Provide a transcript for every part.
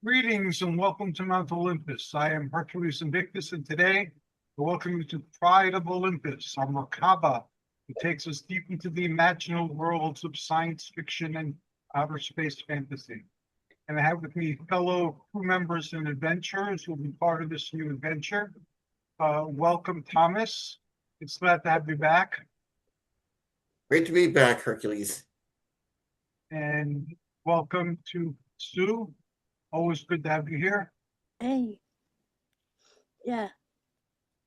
Greetings and welcome to Mount Olympus. I am Hercules Invictus, and today we welcome you to Pride of Olympus, our macabre, who takes us deep into the imaginal worlds of science fiction and outer space fantasy. And I have with me fellow crew members and adventurers who will be part of this new adventure. Welcome, Thomas. It's glad to have you back. Great to be back, Hercules. And welcome to Sue. Always good to have you here. Hey. Yeah,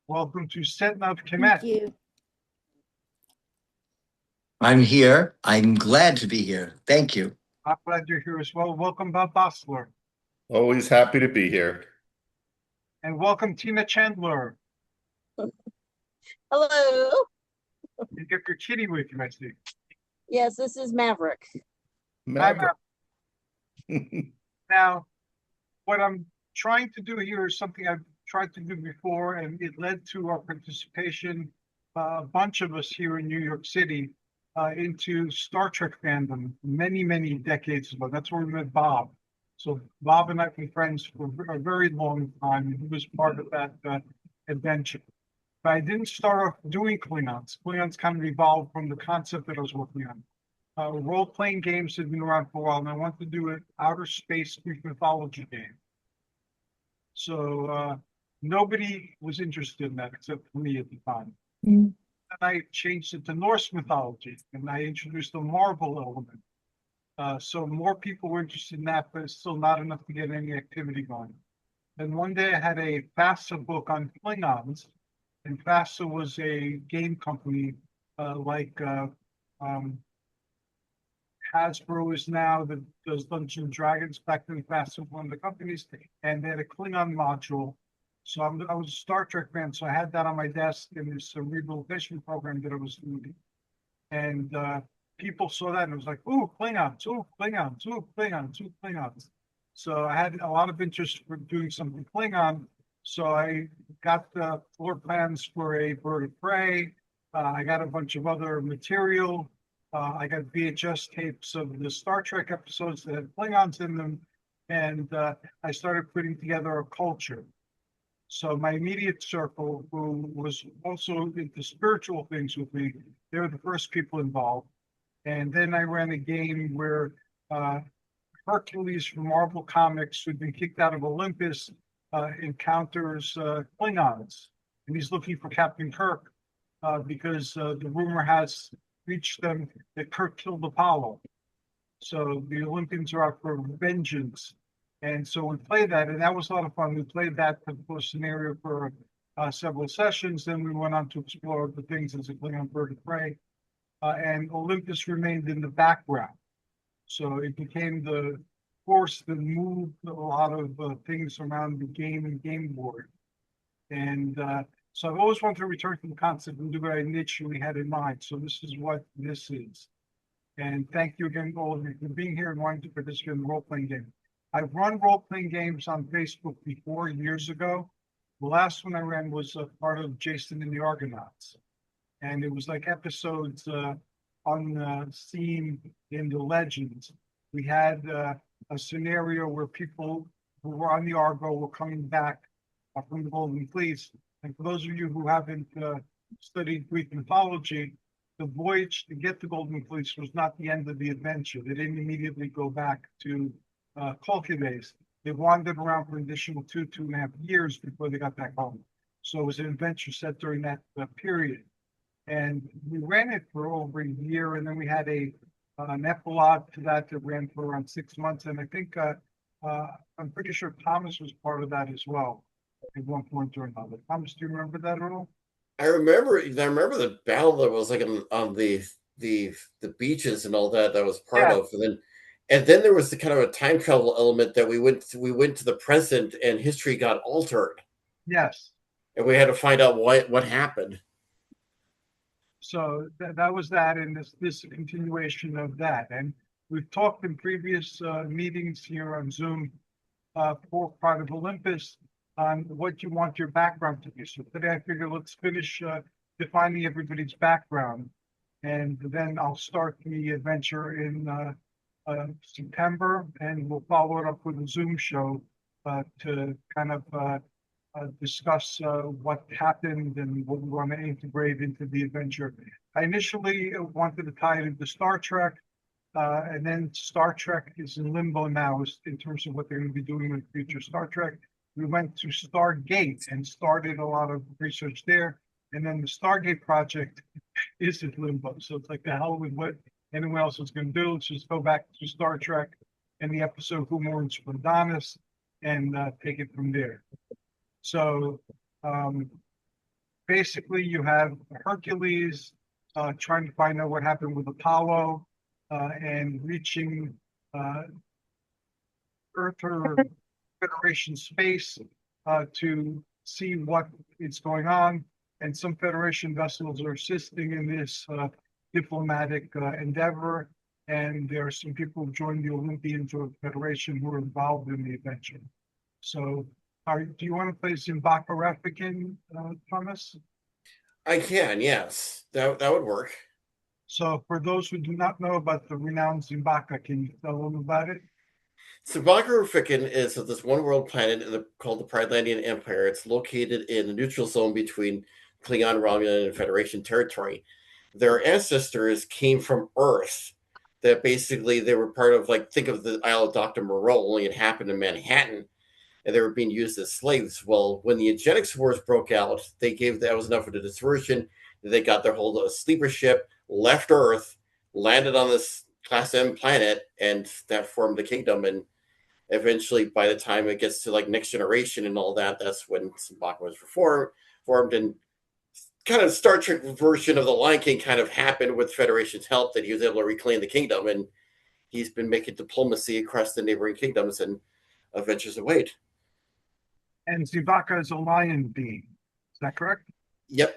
Welcome to Setna of thank Khemet. you. I'm here. I'm glad to be here. Thank you. I'm glad you're here as well. Welcome, Bob Vosseller. Always happy to be here. And welcome, Tina Chandler. Hello. You get your kitty with you, I see. Yes, this is Maverick. Maverick. Now, what I'm trying to do here is something I've tried to do before, and it led to our participation, a bunch of us here in New York City, into Star Trek fandom many, many decades ago. That's where we met Bob. So Bob and I have been friends for a very long time. He was part of that adventure. But I didn't start off doing Klingons. Klingons kind of evolved from the concept that I was working on. Role-playing games had been around for a while, and I wanted to do an outer space Greek mythology game. So nobody was interested in that except for me at the time. And I changed it to Norse mythology, and I introduced a Marvel element. So more people were interested in that, but it's still not enough to get any activity going. And one day I had a FASA book on Klingons, and FASA was a game company like Hasbro is now that does Dungeons and Dragons. Back then, FASA was one of the companies, and they had a Klingon module. So I was a Star Trek fan, so I had that on my desk in this rehabilitation program that I was doing. And people saw that and it was like, ooh, Klingons, ooh, Klingons, ooh, Klingons, ooh, Klingons. So I had a lot of interest for doing something Klingon. So I got the floor plans for a bird of prey. I got a bunch of other material. I got VHS tapes of the Star Trek episodes that had Klingons in them. And I started putting together a culture. So my immediate circle, who was also into spiritual things with me, they were the first people involved. And then I ran a game where Hercules from Marvel Comics, who'd been kicked out of Olympus, encounters Klingons. And he's looking for Captain Kirk because the rumor has reached them that Kirk killed Apollo. So the Olympians are out for vengeance. And so we played that, and that was a lot of fun. We played that particular scenario for several sessions. Then we went on to explore the things as a Klingon bird of prey. And Olympus remained in the background. So it became the force that moved a lot of things around the game and game board. And so I've always wanted to return to the concept and do what I initially had in mind. So this is what this is. And thank you again, all of you, for being here and wanting to participate in the role-playing game. I've run role-playing games on Facebook before, years ago. The last one I ran was a part of Jason and the Argonauts. And it was like episodes on the scene in the Legends. We had a scenario where people who were on the Argo were coming back from the Golden Fleece. And for those of you who haven't studied Greek mythology, the voyage to get the Golden Fleece was not the end of the adventure. They didn't immediately go back to Khemet. They wandered around for an additional 2.5 years before they got back home. So it was an adventure set during that period. And we ran it for over a year, and then we had an epilogue to that ran for around 6 months. And I think I'm pretty sure Thomas was part of that as well at one point or another. Thomas, do you remember that at all? I remember the battle that was like on the beaches and all that was part of, and then there was the kind of a time travel element that we went to the present and history got altered. Yes. And we had to find out what happened. So that was that, and this continuation of that. And we've talked in previous meetings here on Zoom for Pride of Olympus on what you want your background to be. So today I figure let's finish defining everybody's background, and then I'll start the adventure in September, and we'll follow it up with a Zoom show to kind of discuss what happened and what we want to integrate into the adventure. I initially wanted to tie it into Star Trek, and then Star Trek is in limbo now in terms of what they're going to be doing with future Star Trek. We went to Stargate and started a lot of research there. And then the Stargate project is in limbo. So it's like the hell with what anyone else is going to do. Let's just go back to Star Trek and the episode Who Mourns for Adonis and take it from there. So basically you have Hercules trying to find out what happened with Apollo and reaching Earth or Federation space to see what is going on. And some Federation vessels are assisting in this diplomatic endeavor. And there are some people who joined the Olympians or Federation who are involved in the adventure. So do you want to play Zimbabwe Rafikin, Thomas? I can, yes. That would work. So for those who do not know about the renowned Zimbabwe, can you tell them about it? Zimbabwe is this one world planet called the Pridelandian Empire. It's located in the neutral zone between Klingon, Romulan, and Federation territory. Their ancestors came from Earth. That basically they were part of, like, think of the Isle of Dr. Moreau, only it happened in Manhattan, and they were being used as slaves. Well, when the Eugenics Wars broke out, that was enough of a diversion. They got their hold of a sleeper ship, left Earth, landed on this Class M planet, and that formed the kingdom. And eventually, by the time it gets to like Next Generation and all that, that's when Zimbabwe was formed, and kind of Star Trek version of the Lion King kind of happened with Federation's help, that he was able to reclaim the kingdom, and he's been making diplomacy across the neighboring kingdoms and adventures await. And Zimbabwe is a lion being. Is that correct? Yep,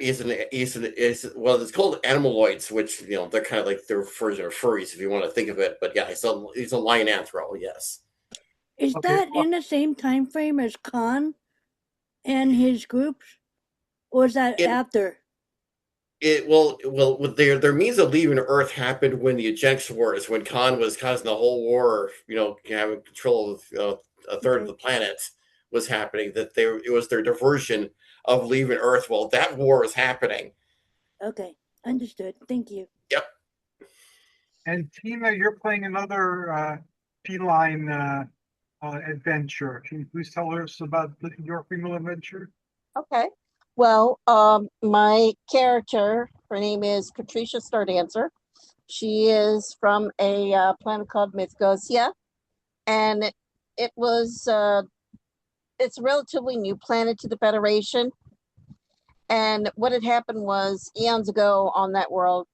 well, it's called animaloids, which, you know, they're kind of like their version of furries, if you want to think of it. But yeah, he's a lion anthro, yes. Is Okay, that in the same time frame as Khan and his groups? Or is that after? Their means of leaving Earth happened when the Eugenics Wars, when Khan was causing the whole war, you know, having control of a third of the planet was happening. It was their diversion of leaving Earth while that war was happening. Okay, understood. Thank you. Yep. And Tina, you're playing another feline adventure. Can you please tell us about your female adventure? Okay. Well, my character, her name is Patricia Stardancer. She is from a planet called Mythgosia, and it was it's a relatively new planet to the Federation. And what had happened was eons ago on that world,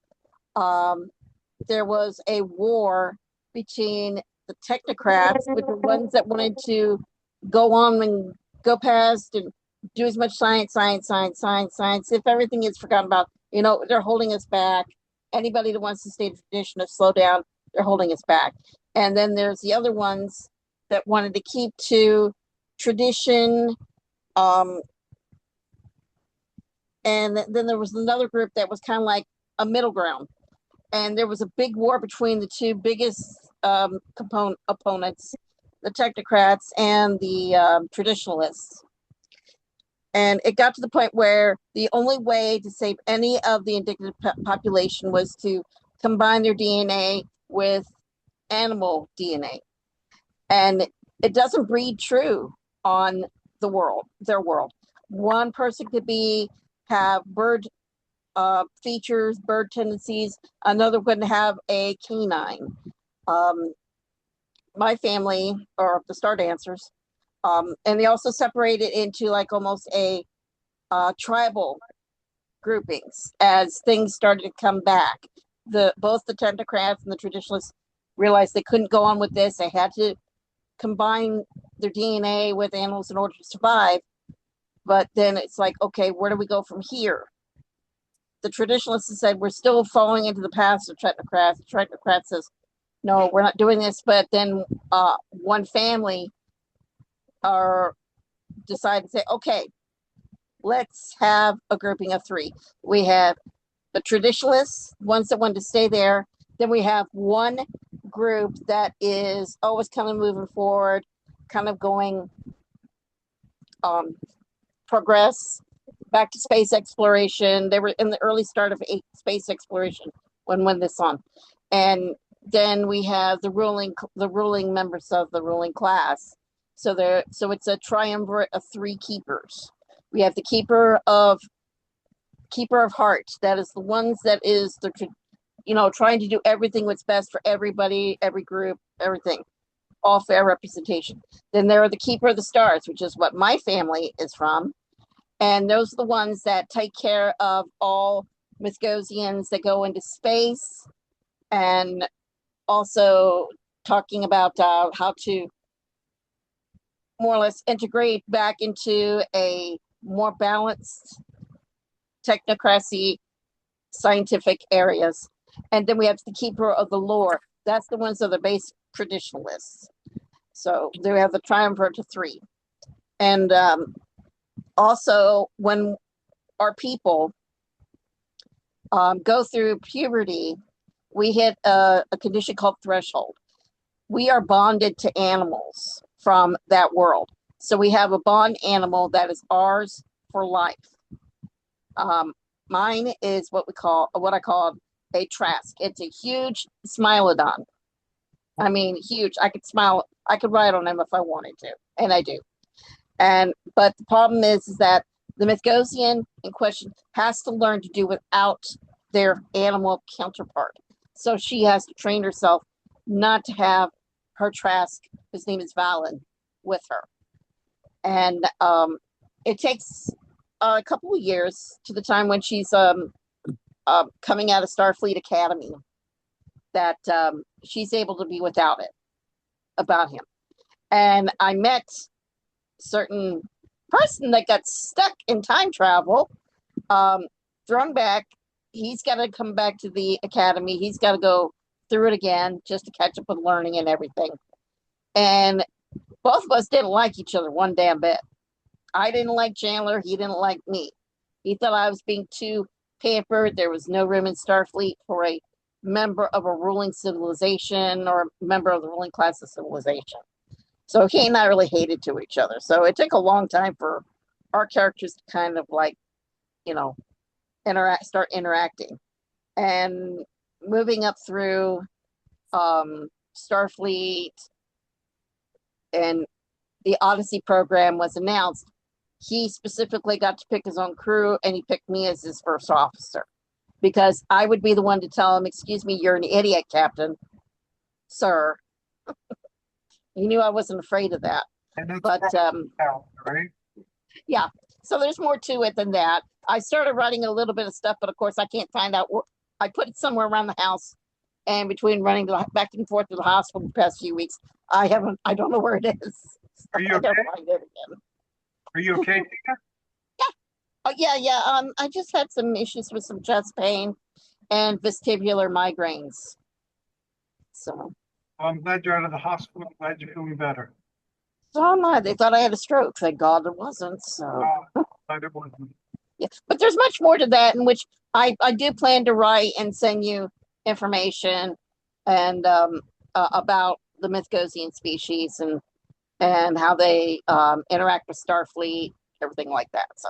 there was a war between the technocrats, with the ones that wanted to go on and go past and do as much science. If everything is forgotten about, you know, they're holding us back. Anybody that wants to stay in tradition of slow down, they're holding us back. And then there's the other ones that wanted to keep to tradition. And then there was another group that was kind of like a middle ground. And there was a big war between the two biggest opponents, the technocrats and the traditionalists. And it got to the point where the only way to save any of the indigenous population was to combine their DNA with animal DNA. And it doesn't breed true on their world. One person could have bird features, bird tendencies. Another would have a canine. My family, or the Star Dancers, and they also separated into like almost a tribal groupings as things started to come back. Both the technocrats and the traditionalists realized they couldn't go on with this. They had to combine their DNA with animals in order to survive. But then it's like, okay, where do we go from here? The traditionalists said, we're still falling into the past of technocrats. The technocrats says, no, we're not doing this. But then one family decided to say, okay, let's have a grouping of three. We have the traditionalists, ones that wanted to stay there, Then we have one group that is always kind of moving forward, kind of going progress back to space exploration. They were in the early start of space exploration when this on. And then we have the ruling members of the ruling class. So it's a triumvirate of three keepers. We have the keeper of heart. That is the ones that is the trying to do everything what's best for everybody, every group, everything, all fair representation. Then there are the keeper of the stars, which is what my family is from. And those are the ones that take care of all Mythgosians that go into space, and also talking about how to more or less integrate back into a more balanced technocracy scientific areas. And then we have the keeper of the lore. That's the ones that are the base traditionalists. So there we have the triumvirate of three. And also, when our people go through puberty, we hit a condition called threshold. We are bonded to animals from that world. So we have a bond animal that is ours for life. Mine is what I call a Trask. It's a huge Smilodon. I mean, huge. I could ride on him if I wanted to, and I do. But the problem is that the Mythgosian in question has to learn to do without their animal counterpart. So she has to train herself not to have her Trask, his name is Valen, with her. And it takes a couple of years to the time when she's coming out of Starfleet Academy that she's able to be without him. And I met certain person that got stuck in time travel, thrown back. He's got to come back to the academy. He's got to go through it again just to catch up with learning and everything. And both of us didn't like each other one damn bit. I didn't like Chandler. He didn't like me. He thought I was being too pampered. There was no room in Starfleet for a member of a ruling civilization or a member of the ruling class of civilization. So he and I really hated to each other. So it took a long time for our characters to kind of start interacting. And moving up through Starfleet and the Odyssey program was announced, he specifically got to pick his own crew, and he picked me as his first officer because I would be the one to tell him, "Excuse me, you're an idiot, Captain, sir." He knew I wasn't afraid of that. But right? Yeah, so there's more to it than that. I started writing a little bit of stuff, but of course I can't find out. I put it somewhere around the house, and between running back and forth to the hospital the past few weeks, I don't know where it is. Are you okay? Find it again. Are you okay? Oh yeah. I just had some issues with some chest pain and vestibular migraines. So I'm glad you're out of the hospital. I'm glad you're feeling better. So am I. They thought I had a stroke. Thank God it wasn't. So Glad it wasn't. yeah, but there's much more to that, in which I do plan to write and send you information and about the Mythgosian species and how they interact with Starfleet, everything like that. So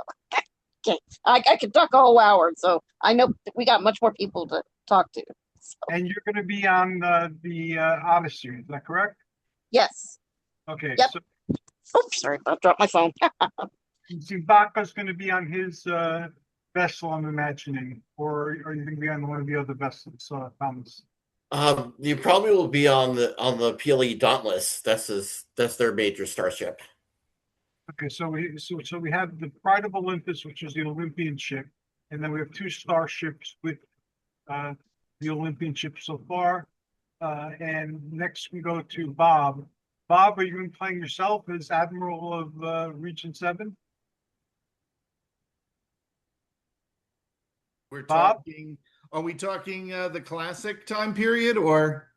okay, I could talk a whole hour. So I know we got much more people to talk to. So, And you're going to be on the Odyssey, is that correct? yes. Okay. Yep. So Oops, sorry, I dropped my phone. Zimbaka's going to be on his vessel, I'm imagining, or are you going to be on one of the other vessels, Thomas? You probably will be on the PLE Dauntless. That's their major starship. Okay, so we have the Pride of Olympus, which is the Olympian ship, and then we have two starships with the Olympian ship so far. And next we go to Bob. Bob, are you going to be playing yourself as Admiral of Region 7? We're Bob? are we talking the classic time period or?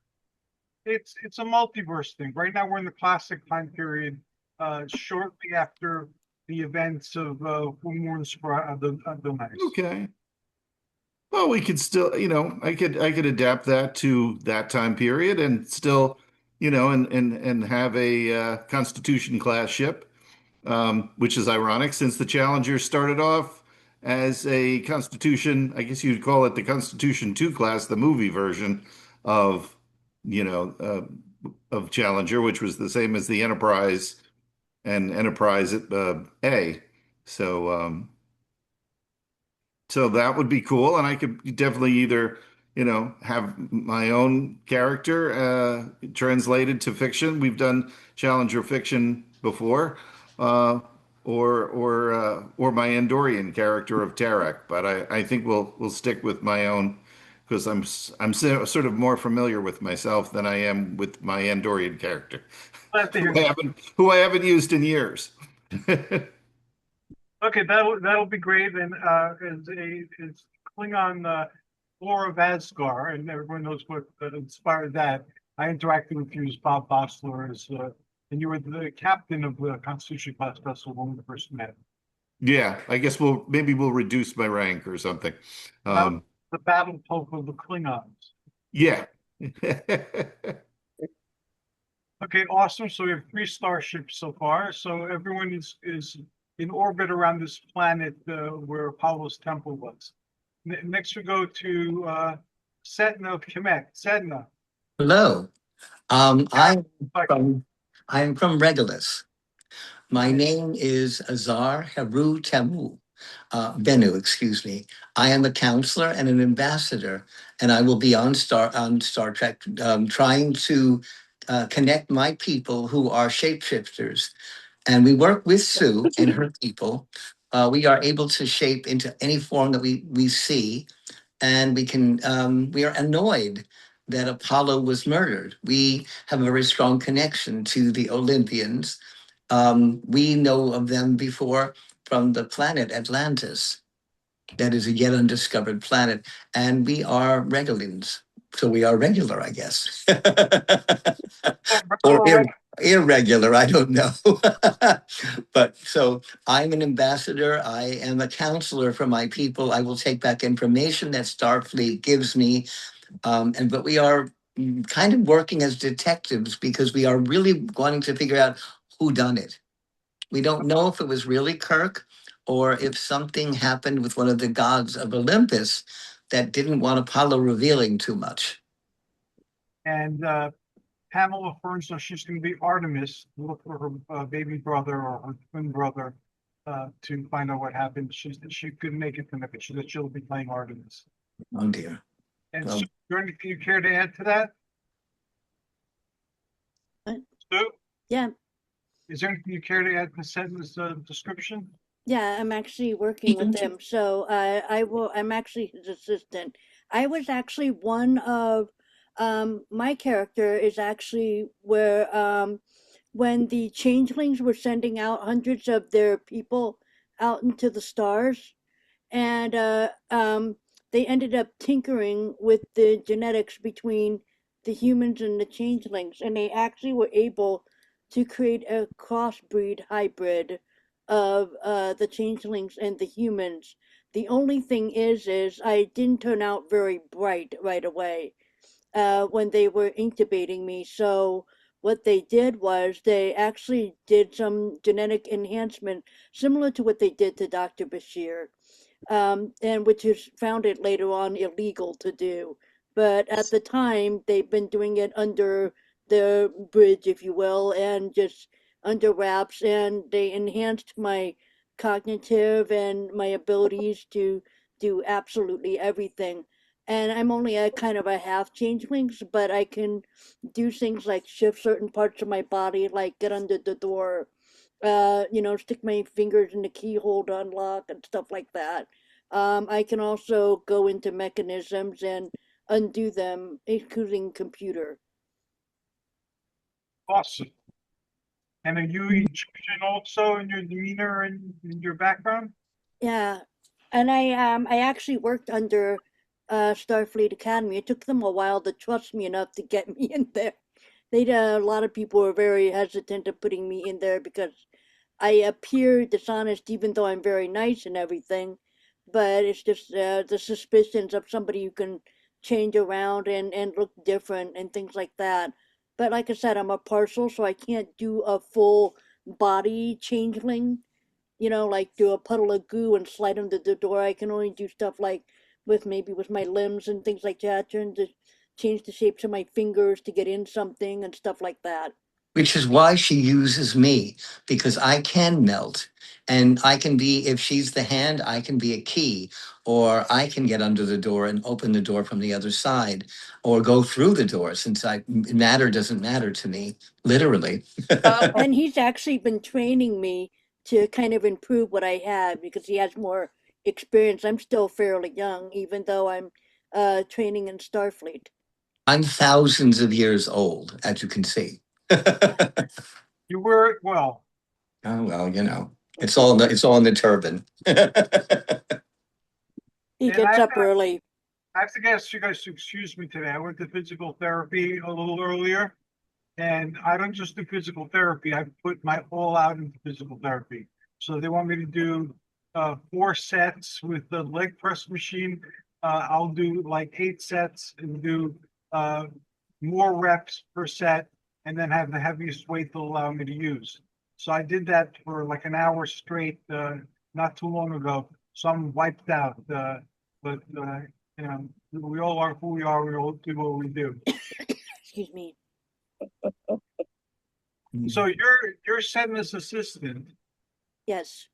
It's a multiverse thing. Right now we're in the classic time period, shortly after the events of Full Moon the night. Okay. Well, we could still, I could adapt that to that time period and still, and have a Constitution class ship, which is ironic since the Challenger started off as a Constitution, I guess you'd call it the Constitution 2 class, the movie version of, you know, of Challenger, which was the same as the Enterprise and Enterprise A. So, so that would be cool, and I could definitely either, have my own character translated to fiction. We've done Challenger fiction before, uh, or my Andorian character of Tarek. But I think we'll stick with my own because sort of more familiar with myself than I am with my Andorian character, Glad to hear who I that. haven't used in years. Okay, that'll be great. And it's Klingon Lore of Asgard, and everyone knows what inspired that. I interacted with you as Bob Vosseller, and you were the captain of the Constitution class vessel when we first met. Yeah, I guess we'll reduce my rank or something. That was Um, the battle pope of the Klingons. yeah. Okay, awesome. So we have 3 starships so far. So everyone is in orbit around this planet where Apollo's temple was. Next we go to Setna of Khemet. Setna. Hello. Like, I'm from Regulus. My name is Azar Heru Temu. Benu, excuse me. I am a counselor and an ambassador, and I will be on Star Trek, trying to connect my people who are shapeshifters. And we work with Sue and her people. We are able to shape into any form that we see, and we are annoyed that Apollo was murdered. We have a very strong connection to the Olympians. We know of them before from the planet Atlantis. That is a yet undiscovered planet. And we are Regulans. So we are regular, I guess. Or irregular, I don't know. But so I'm an ambassador. I am a counselor for my people. I will take back information that Starfleet gives me. But we are kind of working as detectives because we are really wanting to figure out who done it. We don't know if it was really Kirk or if something happened with one of the gods of Olympus that didn't want Apollo revealing too much. and Pamela Fern, so she's going to be Artemis, look for her baby brother or her twin brother to find out what happened. She couldn't make it tonight, but she'll be playing Artemis. Oh dear. And Well, Sue, is there anything you care to add to that? What? Sue, Yeah, is there anything you care to add to Setna's description? yeah, I'm actually working with him. So I'm actually his assistant. I was actually one of my character is actually where when the changelings were sending out hundreds of their people out into the stars, and they ended up tinkering with the genetics between the humans and the changelings, and they actually were able to create a crossbreed hybrid of the changelings and the humans. The only thing is I didn't turn out very bright right away when they were incubating me. So what they did was they actually did some genetic enhancement similar to what they did to Dr. Bashir, and which is found it later on illegal to do. But at the time, they've been doing it under the bridge, if you will, and just under wraps, and they enhanced my cognitive and my abilities to do absolutely everything. And I'm only a kind of a half changelings, but I can do things like shift certain parts of my body, like get under the door, stick my fingers in the keyhole to unlock and stuff like that. I can also go into mechanisms and undo them, including computer. Awesome. And are you Egyptian also in your demeanor and in your background? Yeah, and I actually worked under Starfleet Academy. It took them a while to trust me enough to get me in there. A lot of people were very hesitant of putting me in there because I appear dishonest, even though I'm very nice and everything. but it's just the suspicions of somebody who can change around and look different and things like that. But like I said, I'm a partial, so I can't do a full body changeling. You know, like do a puddle of goo and slide under the door. I can only do stuff like with my limbs and things like that, change the shapes of my fingers to get in something and stuff like that. Which is why she uses me, because I can melt and I can be, if she's the hand, I can be a key, or I can get under the door and open the door from the other side or go through the door, since matter doesn't matter to me, literally. And he's actually been training me to kind of improve what I have because he has more experience. I'm still fairly young, even though I'm training in Starfleet. I'm thousands of years old, as you can see. You wear it well. Oh, well, you know, it's all in the turban. He And gets up early. I have to ask you guys to excuse me today. I went to physical therapy a little earlier, and I don't just do physical therapy. I put my all out into physical therapy. So they want me to do 4 sets with the leg press machine. I'll do like 8 sets and do more reps per set, and then have the heaviest weight they'll allow me to use. So I did that for like an hour straight, not too long ago. So I'm wiped out. But you know, we all are who we are. We all do what we do. Excuse me. So you're Setna's assistant. Yes.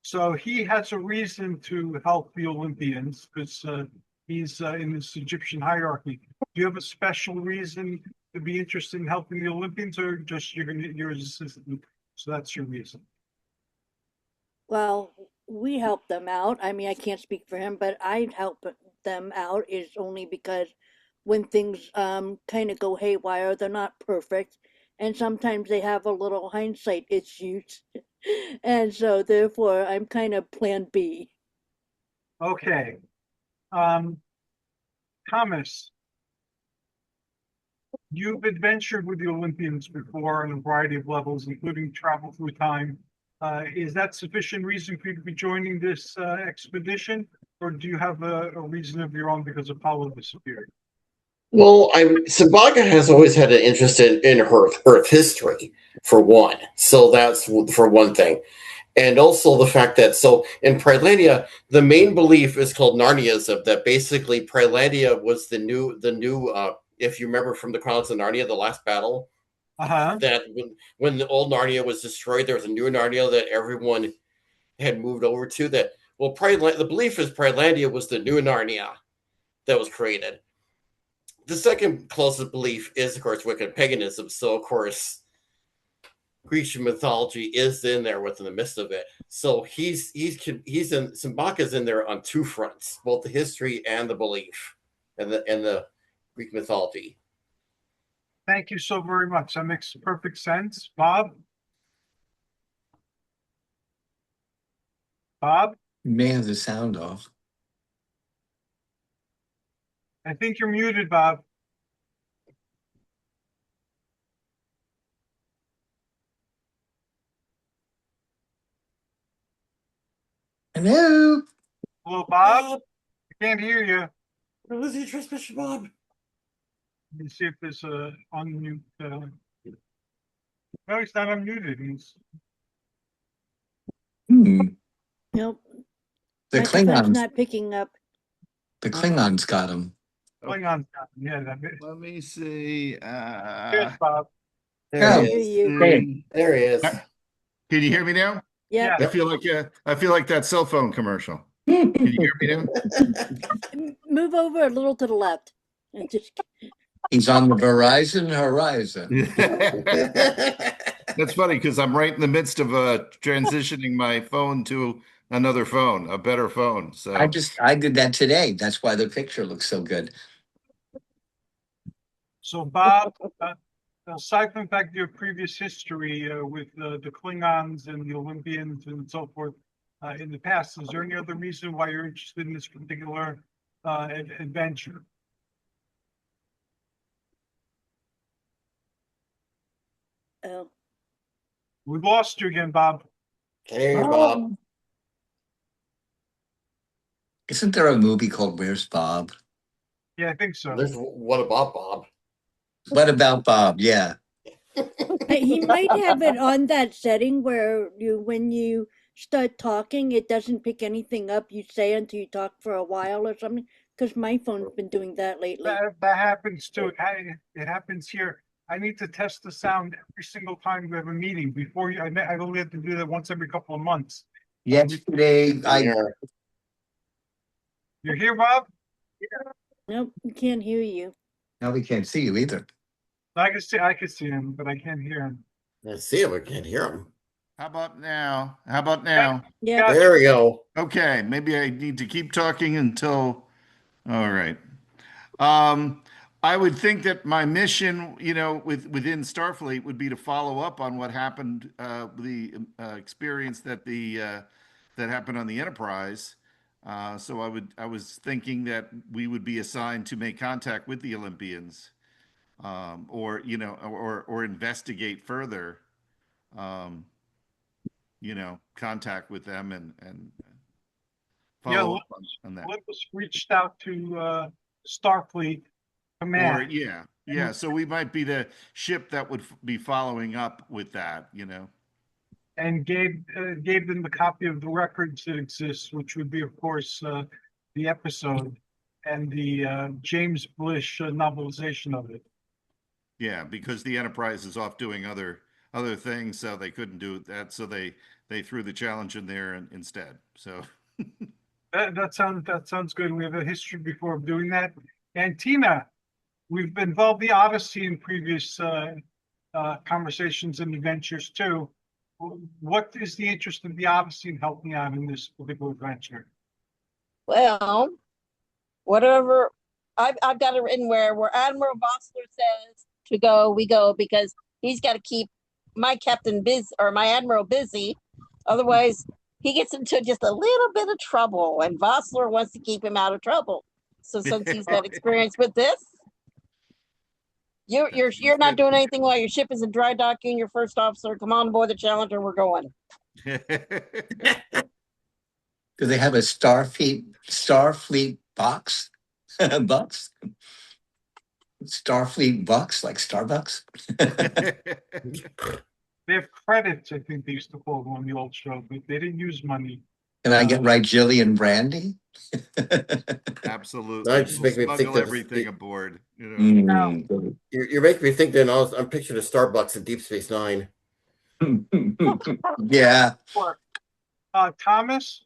So he has a reason to help the Olympians because he's in this Egyptian hierarchy. Do you have a special reason to be interested in helping the Olympians, or just you're his assistant? So that's your reason. Well, we help them out. I mean, I can't speak for him, but I help them out is only because when things kind of go haywire, they're not perfect, and sometimes they have a little hindsight issues, and so therefore I'm kind of Plan B. Okay. Thomas, you've adventured with the Olympians before on a variety of levels, including travel through time. Is that sufficient reason for you to be joining this expedition, or do you have a reason of your own because Apollo disappeared? Well, Simbaga has always had an interest in Earth history, for one. So that's for one thing. And also the fact that, so in Prilandia, the main belief is called Narniaism, that basically Prilandia was the new, if you remember from the Chronicles of Narnia, the last battle, that when the old Narnia was destroyed, there was a new Narnia that everyone had moved over to. That, well, the belief is Prilandia was the new Narnia that was created. The second closest belief is, of course, Wiccan paganism. So, of course, Grecian mythology is in there within the midst of it. So he's in Simbaka's in there on 2 fronts, both the history and the belief, and the Greek mythology. Thank you so very much. That makes perfect sense. Bob? Bob? You may have the sound off. I think you're muted, Bob. Hello? Hello, Bob? I can't hear you. What is your transmission, Bob? Let me see if there's a unmute. No, he's not unmuted. He's Nope. The Microphone's Klingons, not picking up. the Klingons got him. going on. Yeah, that Let me see. Here's Bob. There Yeah. he Hear is. you. Hey. There he is. Can you hear me now? Yeah. I feel like that cell phone commercial. Can you hear me now? Move over a little to the left. And just He's on the Verizon horizon. That's funny because I'm right in the midst of transitioning my phone to another phone, a better phone. So I did that today. That's why the picture looks so good. So, Bob, aside from the fact your previous history with the Klingons and the Olympians and so forth in the past, is there any other reason why you're interested in this particular adventure? oh, We lost you again, Bob. Hey, Bob. Isn't there a movie called Where's Bob? Yeah, I think so. There's What About Bob? What about Bob? Yeah. He might have it on that setting where when you start talking, it doesn't pick anything up you say until you talk for a while or something. Because my phone's been doing that lately. That happens too. It happens here. I need to test the sound every single time we have a meeting before you. I only have to do that once every couple of months. Yesterday, You're here, Bob? Nope, we can't hear you. now we can't see you either. I can see him, but I can't hear him. I see him. I can't hear him. How about now? How about now? Yeah. Gotcha. There we go. Okay, maybe I need to keep talking until. All right. I would think that my mission, within Starfleet, would be to follow up on what happened, the experience that that happened on the Enterprise. So I was thinking that we would be assigned to make contact with the Olympians, or investigate further, contact with them and follow up on that. Olympus reached out to Starfleet Command. Or yeah. So we might be the ship that would be following up with that, And gave them the copy of the records that exists, which would be, of course, the episode and the James Blish novelization of it. Yeah, because the Enterprise is off doing other things, so they couldn't do that. So they threw the challenge in there instead. So that sounds good. We have a history before of doing that. And Tina, we've involved the Odyssey in previous conversations and adventures too. What is the interest of the Odyssey in helping out in this particular adventure? Well, whatever I've got it written where Admiral Vosseller says to go, we go, because he's got to keep my captain busy or my admiral busy. Otherwise, he gets into just a little bit of trouble, and Vosseller wants to keep him out of trouble. So since he's got experience with this, you're not doing anything while your ship is in dry docking. Your first officer, come on board the Challenger. We're going. Do they have a Starfleet box? Bucks? Starfleet bucks, like Starbucks? They have credits, I think they used to call them on the old show, but they didn't use money. Can I get right, Jillian Brandy? Absolutely. That just makes me think Smuggle that everything aboard. You're making me think. Then I'm picturing a Starbucks in Deep Space Nine. Yeah. Thomas,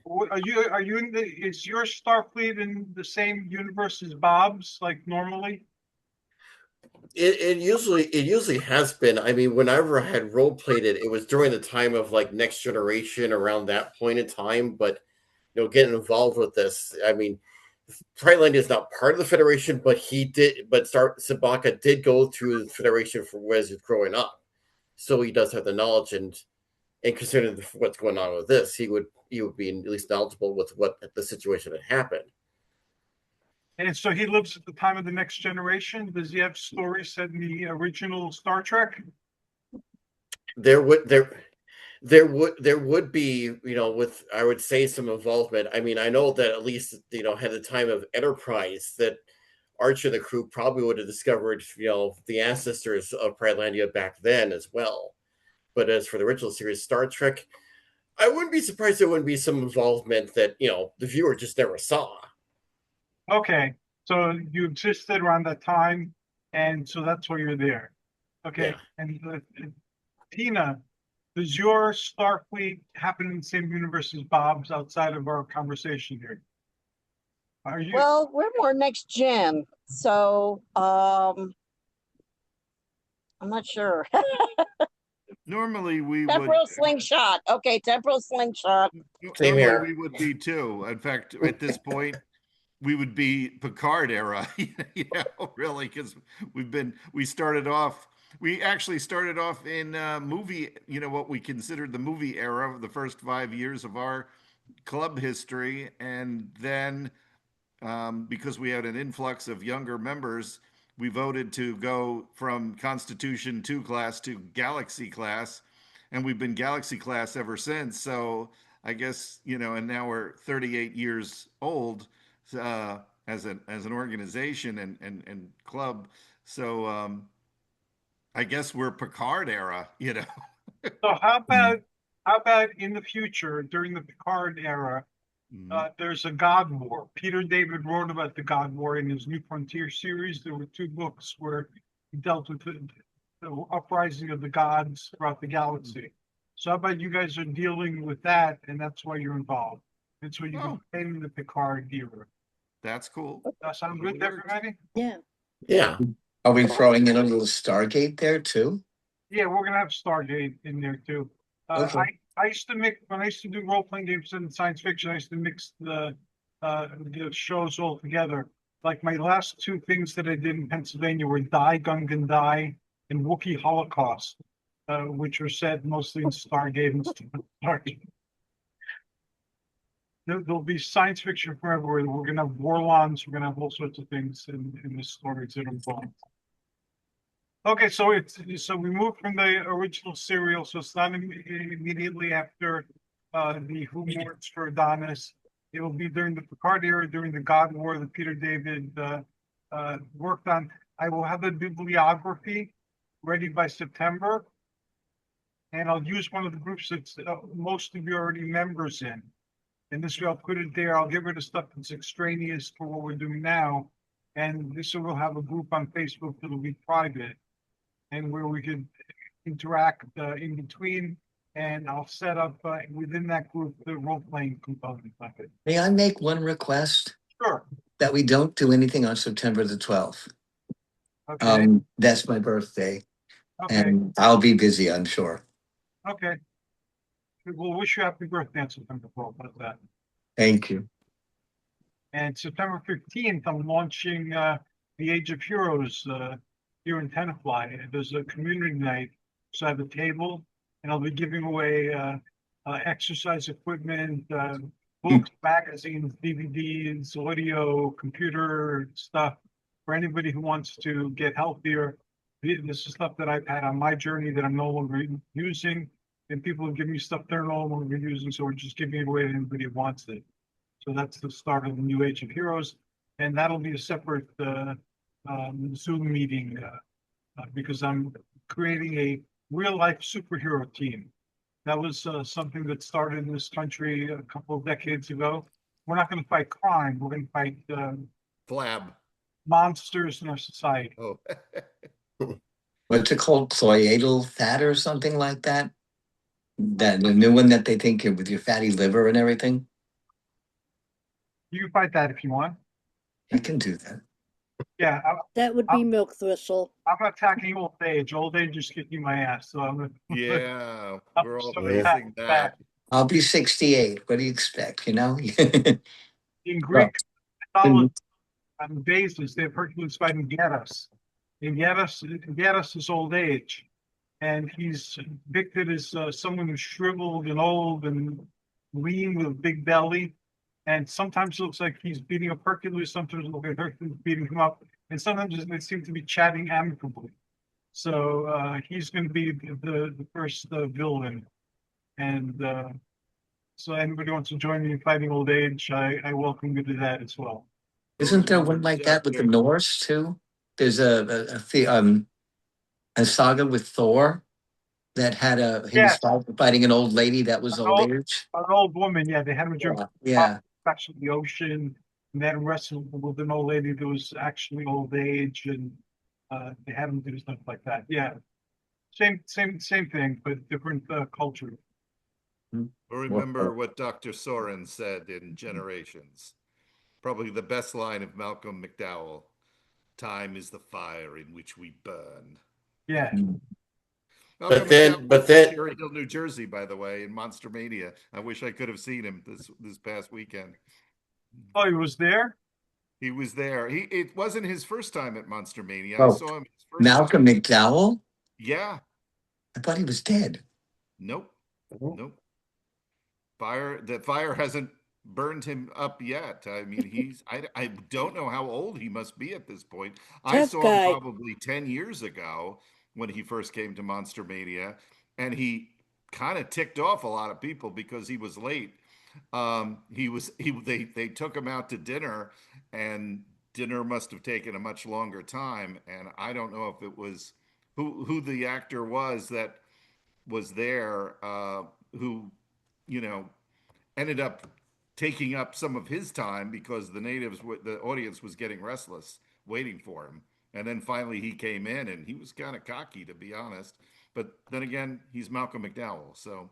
are you in is your Starfleet in the same universe as Bob's, like normally? It usually has been. I mean, whenever I had role played it, it was during the time of like Next Generation, around that point in time. But getting involved with this, I mean, Brightland is not part of the Federation, but Sabaka did go through the Federation for when he was growing up, so he does have the knowledge and considering what's going on with this, he would be at least knowledgeable with what the situation had happened. And so he lives at the time of the Next Generation. Does he have stories set in the original Star Trek? There would be, with, I would say, some involvement. I mean, I know that at least, at the time of Enterprise, that Archer and the crew probably would have discovered, the ancestors of Pridelandia back then as well. But as for the original series, Star Trek, I wouldn't be surprised there wouldn't be some involvement that, the viewer just never saw. Okay, so you existed around that time, and so that's why you're there. Okay, yeah. And Tina, does your Starfleet happen in the same universe as Bob's outside of our conversation here? Are you? Well, we're more next gen, so I'm not sure. Normally we temporal slingshot. Okay, temporal slingshot. Same here. We would be too. In fact, at this point, we would be Picard era, really, because we actually started off in movie, what we considered the movie era of the first 5 years of our club history. And then because we had an influx of younger members, we voted to go from Constitution 2 class to Galaxy class. And we've been Galaxy class ever since. So I guess, and now we're 38 years old as an organization and club. So I guess we're Picard era. So how about in the future, during the Picard era, Mhm. there's a God War. Peter David wrote about the God War in his New Frontier series. There were 2 books where he dealt with the uprising of the gods throughout the galaxy. So how about you guys are dealing with that, and that's why you're involved. That's why you've been Oh, playing the Picard era. that's cool. That sound Totally good to works. everybody? Yeah. Yeah. Are we throwing in a little Stargate there too? Yeah, we're gonna have Stargate in there too. Okay. I used to mix when I used to do role playing games in science fiction. I used to mix the shows all together. Like my last 2 things that I did in Pennsylvania were Die Gungan Die and Wookiee Holocaust, which were set mostly in Stargate and Stargate. There'll be science fiction for everywhere. We're gonna have Warlons. We're gonna have all sorts of things in the stories that are involved. Okay, so we moved from the original serial, so it's not immediately after the Who Mourns for Adonis. It will be during the Picard era, during the God War that Peter David worked on. I will have a bibliography ready by September, and I'll use one of the groups that most of you are already members in. And this way, I'll put it there. I'll get rid of stuff that's extraneous for what we're doing now, and this way we'll have a group on Facebook that'll be private, and where we could interact in between, and I'll set up within that group the role-playing component of it. May I make one request? Sure. That we don't do anything on September the 12th. Okay. That's my birthday, Okay. and I'll be busy, I'm sure. Okay. We'll wish you happy birthday on September 12th. How's that? Thank you. And September 15th, I'm launching the Age of Heroes here in Tenafly. There's a community night, so I have a table, and I'll be giving away exercise equipment, books, magazines, DVDs, audio, computer stuff for anybody who wants to get healthier. This is stuff that I've had on my journey that I'm no longer using, and people have given me stuff they're no longer using, so we're just giving it away to anybody who wants it. So that's the start of the new Age of Heroes, and that'll be a separate Zoom meeting because I'm creating a real life superhero team. That was something that started in this country a couple of decades ago. We're not going to fight crime. We're going to fight Flab. monsters in our society. Oh, What's it called? Cloyidal fat or something like that? That the new one that they think with your fatty liver and everything? You can fight that if you want. I can do that. Yeah, That would be Milk Thistle. I'm attacking old age. Old age is kicking my ass. So I'm yeah. We're all Yeah. facing that. I'll be 68. What do you expect, in Well, Greek mythology, on basis, they have Hercules fighting Geras. And Geras is old age. And he's depicted as someone who's shriveled and old and lean with a big belly. And sometimes it looks like he's beating up Hercules, sometimes it looks like Hercules beating him up, and sometimes they seem to be chatting amicably. So he's going to be the first villain. And so anybody who wants to join me in fighting old age, I welcome you to that as well. isn't there one like that with the Norse too? There's a saga with Thor that had he was fighting an old lady that was old age. An old woman, yeah. They had him drink Yeah. actually the ocean, and then wrestled with an old lady that was actually old age, and they had him do stuff like that. Yeah, same thing, but different culture. Remember what Dr. Soren said in Generations. Probably the best line of Malcolm McDowell. Time is the fire in which we burn. Yeah. Malcolm McDowell, Cherry Hill, New Jersey, by the way, in Monster Mania. I wish I could have seen him this past weekend. Oh, he was there? He was there. It wasn't his first time at Monster Mania. Oh, I saw him his first Malcolm time. McDowell? Yeah. I thought he was dead. Nope. Nope. The fire hasn't burned him up yet. I mean, I don't know how old he must be at this point. I saw him probably 10 years ago when he first came to Monster Mania, and he kind of ticked off a lot of people because he was late. They took him out to dinner, and dinner must have taken a much longer time. And I don't know if it was who the actor was that was there, who, you know, ended up taking up some of his time because the audience was getting restless waiting for him. And then finally he came in, and he was kind of cocky, to be honest. But then again, he's Malcolm McDowell, so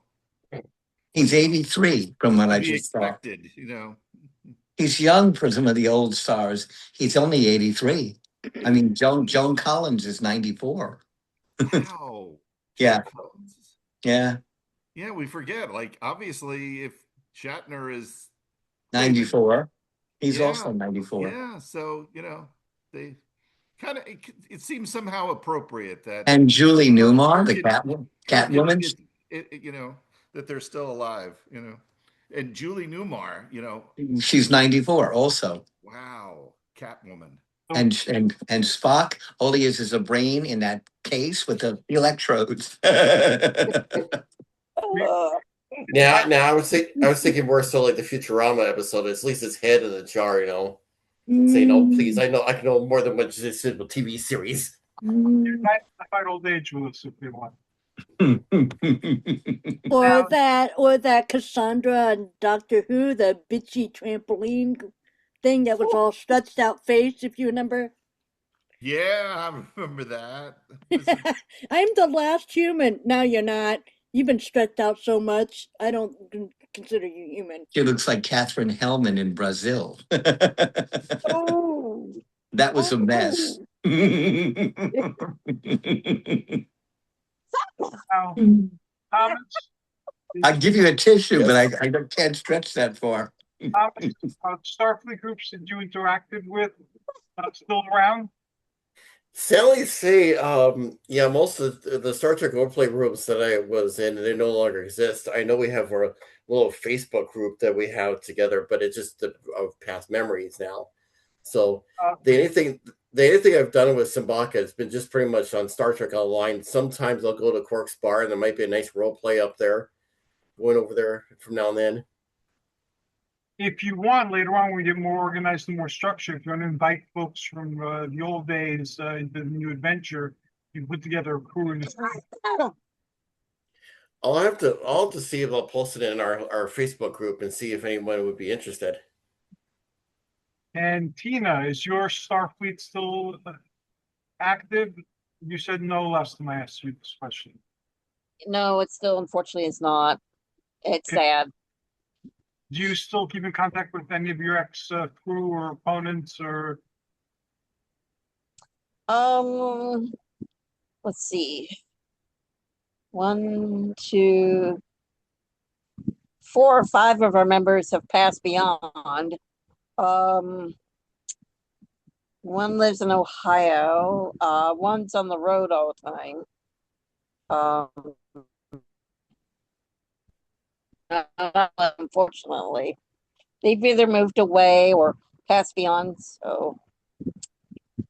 He's 83 from what to I be just saw. expected, you know. He's young for some of the old stars. He's only 83. I mean, Joan Collins is 94. Wow. Yeah. Joan Collins. Yeah. Yeah, we forget. Like, obviously, if Shatner is 94. He's yeah, also 94. yeah. So, you know, they kind of it seems somehow appropriate that And Julie Newmar, the her kids Catwoman, get you know, that they're still alive, you know. And Julie Newmar, you know, she's 94 also. wow, Catwoman. And Spock, all he is a brain in that case with the electrodes. Now, I was thinking more so like the Futurama episode. At least his head in the jar, you know. Say no, please. I can know more than what just simple TV series. You might fight old age with us if you want. Or that Cassandra and Doctor Who, the bitchy trampoline thing that was all stretched out face, if you remember. Yeah, I remember that. I'm the last human. No, you're not. You've been stretched out so much. I don't consider you human. She looks like Catherine Hellman in Brazil. Oh, That was a mess. Now, comments? I'd give you a tissue, but I can't stretch that far. Starfleet groups that you interacted with still around? Sadly say, yeah, most of the Star Trek roleplay groups that I was in, they no longer exist. I know we have our little Facebook group that we have together, but it's just of past memories now. So the anything I've done with Simbaka has been just pretty much on Star Trek Online. Sometimes I'll go to Quark's Bar, and there might be a nice role play up there. Going over there from now and then. If you want, later on, when we get more organized and more structured, if you want to invite folks from the old days into the new adventure, you put together a crew. I'll have to see if I'll post it in our Facebook group and see if anyone would be interested. And Tina, is your Starfleet still active? You said no last time I asked you this question. no, it still unfortunately is not. It's sad. Do you still keep in contact with any of your ex crew or opponents or? Let's see. 1, 2, 4 or 5 of our members have passed beyond. One lives in Ohio. One's on the road all the time. Unfortunately, they've either moved away or passed beyond, so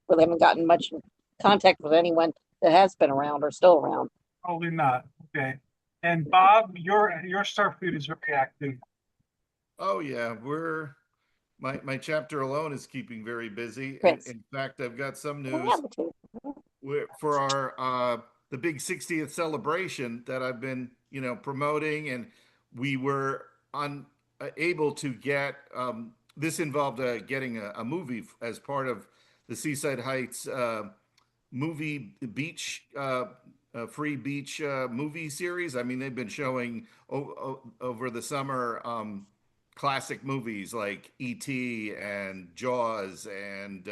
really haven't gotten much contact with anyone that has been around or still around. Probably not. Okay. And Bob, your Starfleet is very active. Oh yeah, my chapter alone is keeping very busy. In fact, I've got some news for our the big 60th celebration that I've been, you know, promoting, and we were able to get this involved getting a movie as part of the Seaside Heights movie beach free beach movie series. I mean, they've been showing over the summer classic movies like E.T. and Jaws and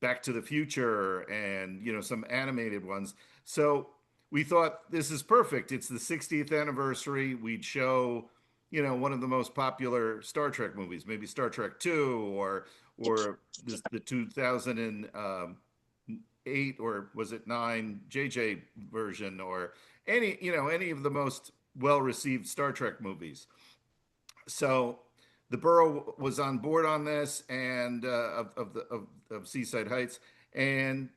Back to the Future and, you know, some animated ones. So we thought this is perfect. It's the 60th anniversary. We'd show, you know, one of the most popular Star Trek movies, maybe Star Trek 2 or the 2008 or was it 9 JJ version, or any of the most well-received Star Trek movies. So the borough was on board on this, and of Seaside Heights, and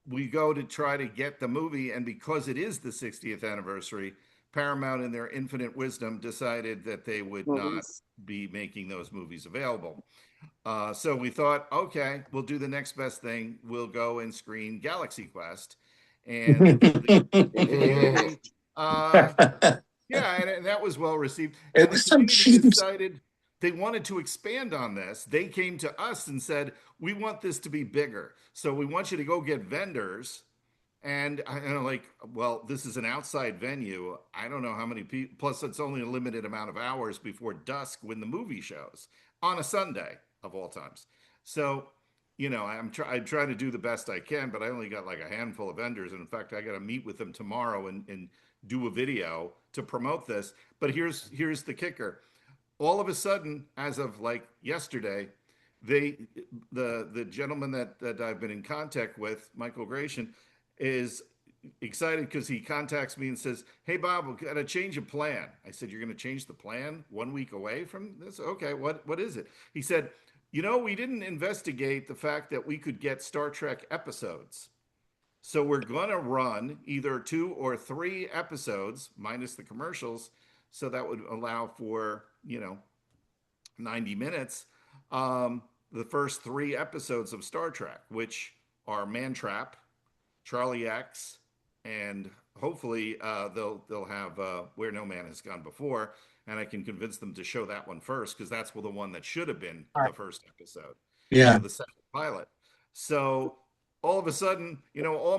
we go to try to get the movie, and because it is the 60th anniversary, Paramount, in their infinite wisdom, decided that they would not be making those movies available. So we thought, okay, we'll do the next best thing. We'll go and screen Galaxy Quest, and the community, yeah, and that was well received. It And the was some community cheap. decided they wanted to expand on this. They came to us and said, "We want this to be bigger. So we want you to go get vendors." And I'm like, well, this is an outside venue. I don't know how many people. Plus, it's only a limited amount of hours before dusk when the movie shows on a Sunday of all times. So, I try to do the best I can, but I only got like a handful of vendors. And in fact, I got to meet with them tomorrow and do a video to promote this. But here's the kicker. All of a sudden, as of like yesterday, the gentleman that I've been in contact with, Michael Gratian, is excited because he contacts me and says, "Hey Bob, we've got to change a plan." I said, "You're going to change the plan 1 week away from this?" "Okay, what is it?" He said, "We didn't investigate the fact that we could get Star Trek episodes. So we're going to run either 2 or 3 episodes minus the commercials, so that would allow for, 90 minutes. The first 3 episodes of Star Trek, which are Mantrap, Charlie X, and hopefully they'll have Where No Man Has Gone Before, and I can convince them to show that one first because that's the one that should have been the first episode. Yeah. The second pilot. So all of a sudden, all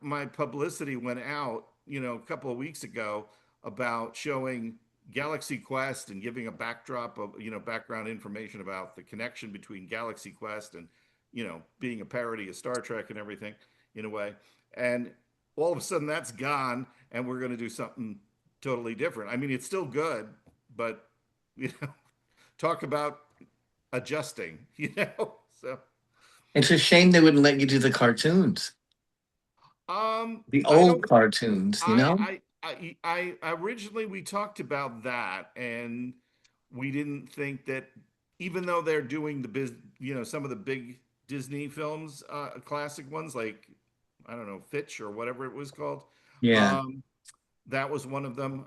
my publicity went out, a couple of weeks ago about showing Galaxy Quest and giving a backdrop of, background information about the connection between Galaxy Quest and, being a parody of Star Trek and everything in a way. And all of a sudden that's gone and we're going to do something totally different. I mean, it's still good, but, talk about adjusting, so. It's a shame they wouldn't let you do the cartoons, the old cartoons, I originally we talked about that, and we didn't think that, even though they're doing some of the big Disney films, classic ones like, I don't know, Fitch or whatever it was called. Yeah. That was one of them.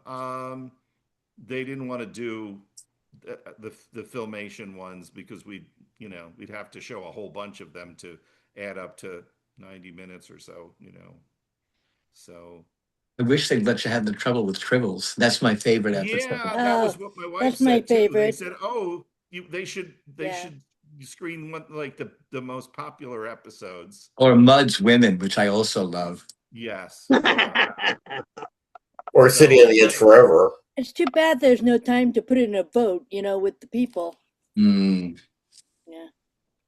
They didn't want to do the filmation ones because we'd have to show a whole bunch of them to add up to 90 minutes or so, So I wish they'd let you have the trouble with Tribbles. That's my favorite episode. yeah, that was what my wife that's my said too. They favorite. said, "Oh, they should Yeah. screen one, like the most popular episodes." Or Mud's Women, which I also love. Yes. Yeah. Or City on the Edge Forever. It's too bad there's no time to put it in a vote, with the people. Mm. Yeah.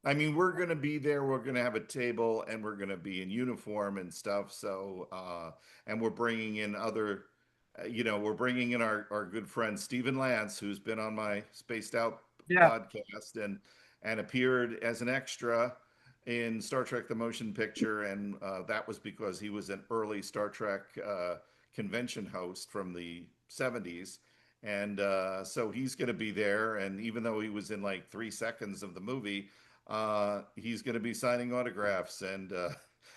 I mean, we're going to be there. We're going to have a table, and we're going to be in uniform and stuff. So, and we're bringing in other, we're bringing in our good friend Stephen Lance, who's been on my Spaced Out podcast and appeared as an extra in Star Trek: The Motion Picture, and that was because he was an early Star Trek convention host from the 70s. And so he's going to be there, and even though he was in like 3 seconds of the movie, he's going to be signing autographs and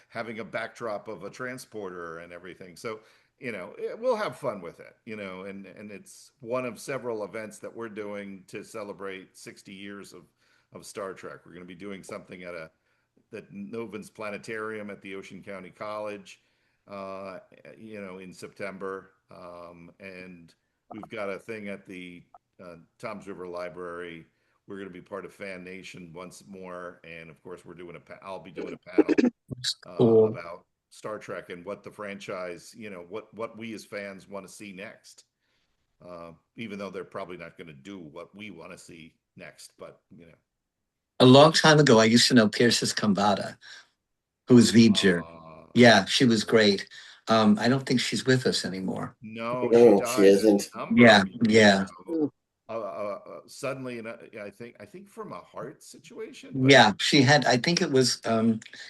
having a backdrop of a transporter and everything. So, we'll have fun with it, and it's one of several events that we're doing to celebrate 60 years of Star Trek. We're going to be doing something at Novins Planetarium at the Ocean County College, in September. And we've got a thing at the Toms River Library. We're going to be part of Fan Nation once more, and of course, I'll be doing a panel about Star Trek and what the franchise, what we as fans want to see next. Even though they're probably not going to do what we want to see next, but A long time ago, I used to know Pierces Kambata, who was V'ger. Yeah, she was great. I don't think she's with us anymore. No, she isn't. Yeah. Suddenly, I think from a heart situation. Yeah, she had, I think it was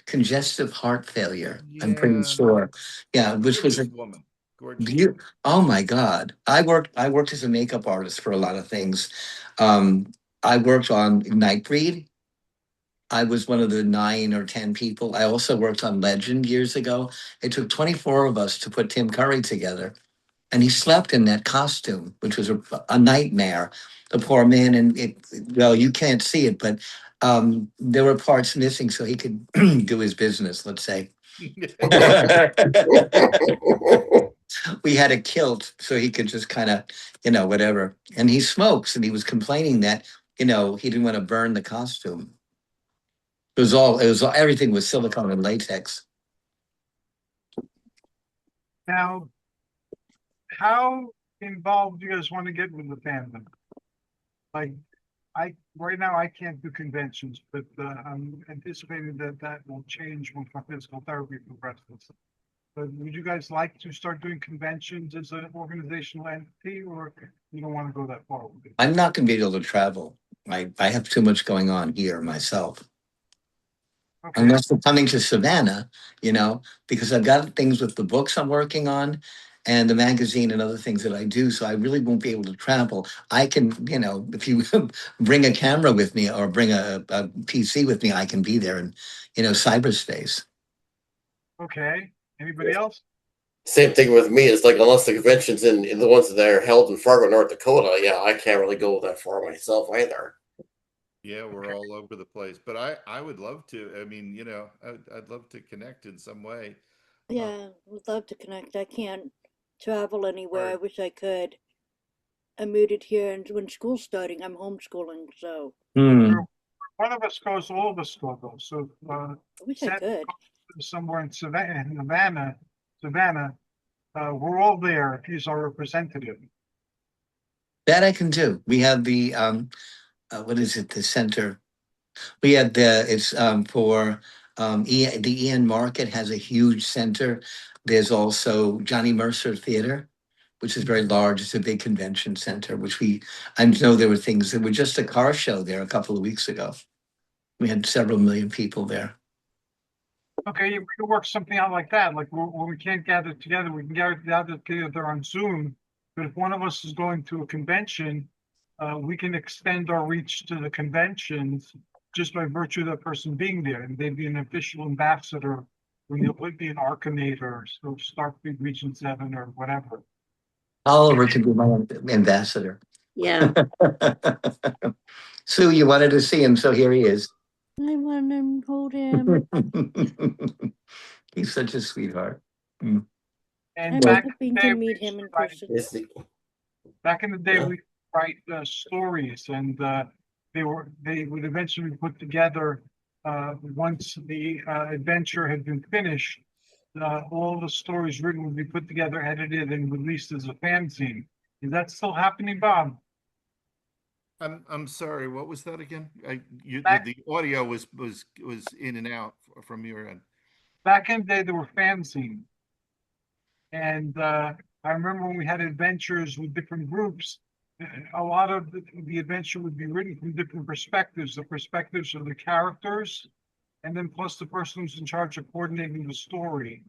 congestive heart failure. I'm pretty sure. Yeah, which was a woman. Gorgeous. Oh my God. I worked as a makeup artist for a lot of things. I worked on Nightbreed. I was one of the 9 or 10 people. I also worked on Legend years ago. It took 24 of us to put Tim Curry together. And he slept in that costume, which was a nightmare. The poor man, and well, you can't see it, but there were parts missing so he could do his business, let's say. We had a kilt so he could just kind of, whatever. And he smokes, and he was complaining that, he didn't want to burn the costume. Everything was silicone and latex. Now, how involved do you guys want to get with the fandom? Like, right now I can't do conventions, but I'm anticipating that will change when my physical therapy progresses. But would you guys like to start doing conventions as an organizational entity, or you don't want to go that far with it? I'm not going to be able to travel. I have too much going on here myself. Okay. Unless we're coming to Savannah, because I've got things with the books I'm working on and the magazine and other things that I do. So I really won't be able to travel. I can, if you bring a camera with me or bring a PC with me, I can be there in, cyberspace. Okay. Anybody else? Same thing with me. It's like unless the conventions in the ones that are held in Fargo, North Dakota, yeah, I can't really go that far myself either. Yeah, we're all over the place, but I would love to. I mean, I'd love to connect in some way. Yeah, would love to connect. I can't travel anywhere. I Right. wish I could. I moved it here, and when school's starting, I'm homeschooling, so One of us goes, all of us go though. So I wish I Setna could. somewhere in Savannah, we're all there if he's our representative. That I can do. We have the, what is it, the center? We have it's for the Ian Market has a huge center. There's also Johnny Mercer Theater, which is very large. It's a big convention center, I know there were things, there were just a car show there a couple of weeks ago. We had several million people there. Okay, we can work something out like that. Like when we can't gather together, we can gather together on Zoom. But if one of us is going to a convention, we can extend our reach to the conventions just by virtue of that person being there, and they'd be an official ambassador when the Olympian Arcanate or so Starfleet Region 7 or whatever. Oliver can be my ambassador. Yeah. Sue, you wanted to see him, so here he is. I want to hold him. He's such a sweetheart. And I'm back hoping in to the day, meet we him in used to write- person. back in the day, Yeah. we write stories, and they would eventually be put together once the adventure had been finished. All the stories written would be put together, edited, and released as a fanzine. Is that still happening, Bob? I'm sorry. What was that again? Back- The audio was in and out from your end. Back in the day, there were fanzines, and I remember when we had adventures with different groups. A lot of the adventure would be written from different perspectives. The perspectives of the characters, and then plus the person who's in charge of coordinating the story.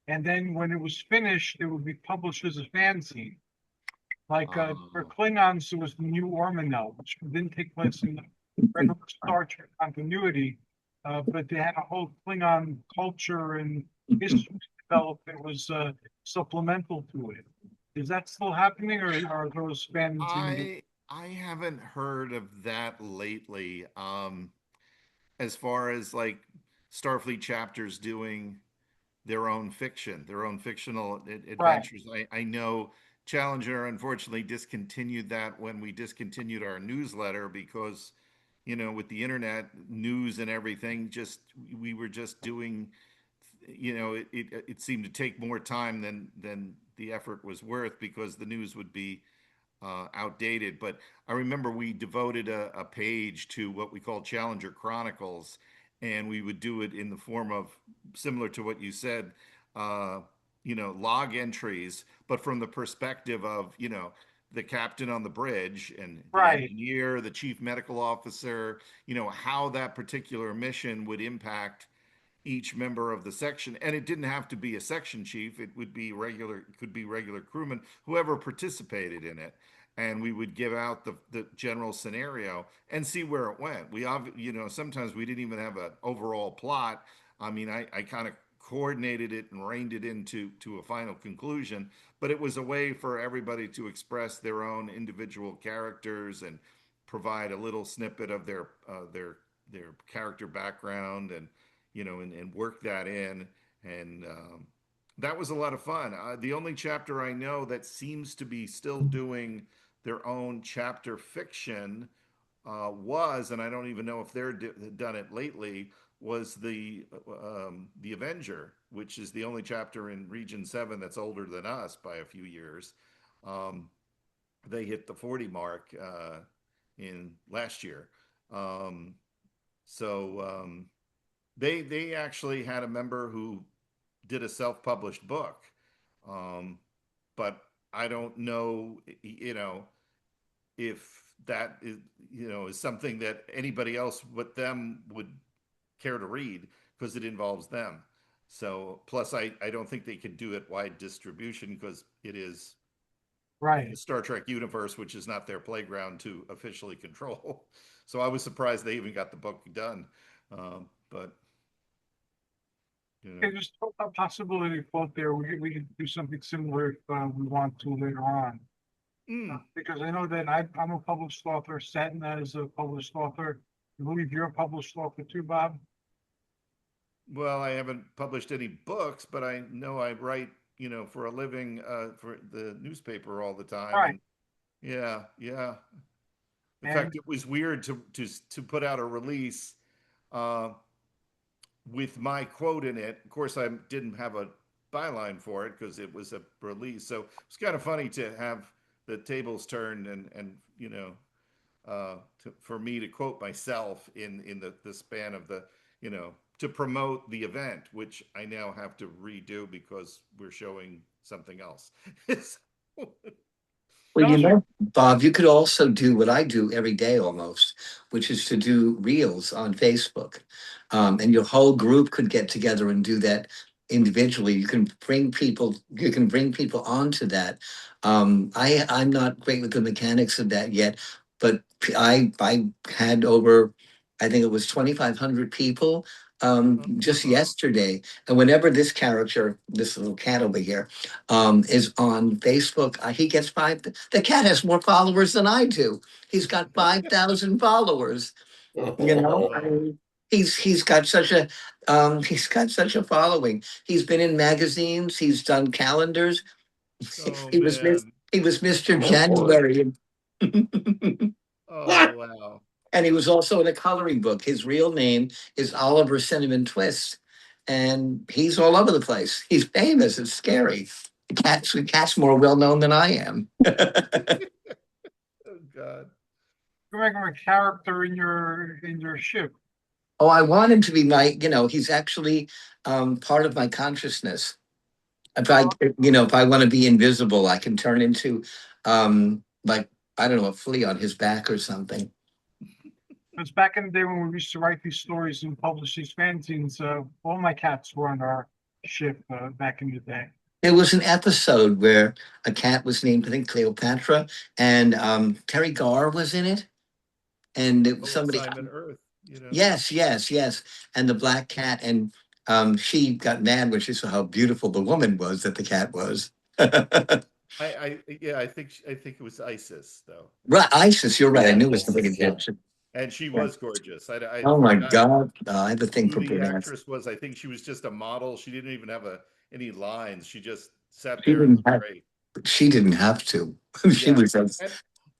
And then when it was finished, it would be published as a fanzine. Like for Klingons, there was the New Ormanel, which didn't take place in the regular Star Trek continuity, but they had a whole Klingon culture and history developed that was supplemental to it. Is that still happening, or are those fanzines? I haven't heard of that lately. As far as like Starfleet chapters doing their own fiction, their own fictional adventures. I know Challenger unfortunately discontinued that when we discontinued our newsletter because, with the internet news and everything, we were just doing, it seemed to take more time than the effort was worth because the news would be outdated. But I remember we devoted a page to what we call Challenger Chronicles, and we would do it in the form of similar to what you said, log entries, but from the perspective of, the captain on the bridge and the engineer, the chief medical officer, how that particular mission would impact each member of the section. And it didn't have to be a section chief. It could be regular crewmen, whoever participated in it. and we would give out the general scenario and see where it went. Sometimes we didn't even have an overall plot. I mean, I kind of coordinated it and reined it into a final conclusion, but it was a way for everybody to express their own individual characters and provide a little snippet of their character background, and and work that in. And that was a lot of fun. The only chapter I know that seems to be still doing their own chapter fiction and I don't even know if they're done it lately, was the Avenger, which is the only chapter in Region 7 that's older than us by a few years. They hit the 40 mark in last year. They actually had a member who did a self-published book, but I don't know, if that is something that anybody else but them would care to read, because it involves them. So plus I don't think they could do it wide distribution, because it is Right. the Star Trek universe, which is not their playground to officially control. So I was surprised they even got the book done. But Okay, just a possibility thought there. We could do something similar if we want to later on. Because I know that I'm a published author. Setna is a published author. I believe you're a published author too, Bob. Well, I haven't published any books, but I know I write, for a living, for the newspaper all the time. Right. And yeah. In And- fact, it was weird to put out a release with my quote in it. Of course, I didn't have a byline for it because it was a release. So it's kind of funny to have the tables turned and for me to quote myself in the span of the, to promote the event, which I now have to redo because we're showing something else. Well, Bob, you could also do what I do every day almost, which is to do reels on Facebook. And your whole group could get together and do that individually. You can bring people onto that. I'm not great with the mechanics of that yet, but I had over, I think it was 2,500 people just yesterday. And whenever this character, this little cat over here, is on Facebook, he gets the cat has more followers than I do. He's got 5,000 followers. I mean, he's got such a following. He's been in magazines. He's done calendars. He was Mr. January. Oh, wow. And he was also in a coloring book. His real name is Oliver Cinnamon Twist. And he's all over the place. He's famous. It's scary. The cat's more well known than I am. Oh, God. You're making a character in your ship. Oh, I want him to be he's actually part of my consciousness. If I want to be invisible, I can turn into like, I don't know, a flea on his back or something. It's back in the day when we used to write these stories and publish these fanzines. All my cats were on our ship back in the day. There was an episode where a cat was named, I think, Cleopatra, and Terry Garr was in it. And it was somebody. Simon Earth, Yes. And the black cat, and she got mad when she saw how beautiful the woman was that the cat was. I think it was Isis, though. Right, Isis, you're right. I knew it was something Yeah. Egyptian. And she was gorgeous. Oh my God. I have a thing for who the pronouncing. actress was. I think she was just a model. She didn't even have any lines. She just sat She there and didn't was have- great. She didn't have to. She Yeah. was. And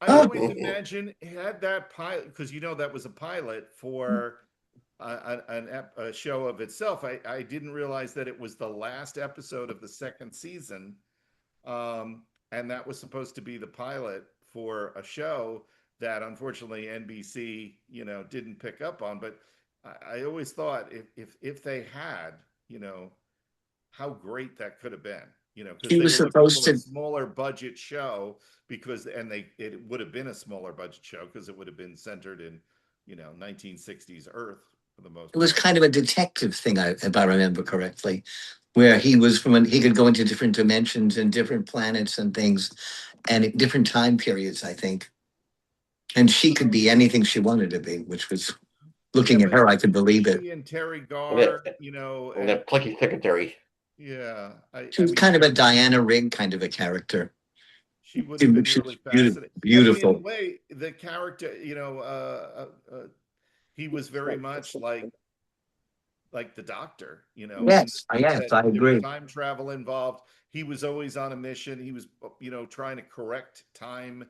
I always imagine had that pilot, because that was a pilot for a show of itself. I didn't realize that it was the last episode of the second season, and that was supposed to be the pilot for a show that unfortunately NBC didn't pick up on. But I always thought if they had, how great that could have been. Because He they was were looking supposed for a to. smaller budget show, it would have been a smaller budget show because it would have been centered in 1960s Earth for the most It was part. kind of a detective thing, if I remember correctly, where he could go into different dimensions and different planets and things. and at different time periods, I think. And she could be anything she wanted to be, which was looking at her, I could believe it. She and Terry And Garr, that, you know, and that plucky secretary. yeah, She was kind of a Diana Rigg kind of a character. she would have been She really was fascinating. beautiful. I mean, in a way, the character, you know, he was very much like the Doctor, you know. Yes, in the sense yes, that I there was agree. time travel involved. He was always on a mission. He was, you know, trying to correct time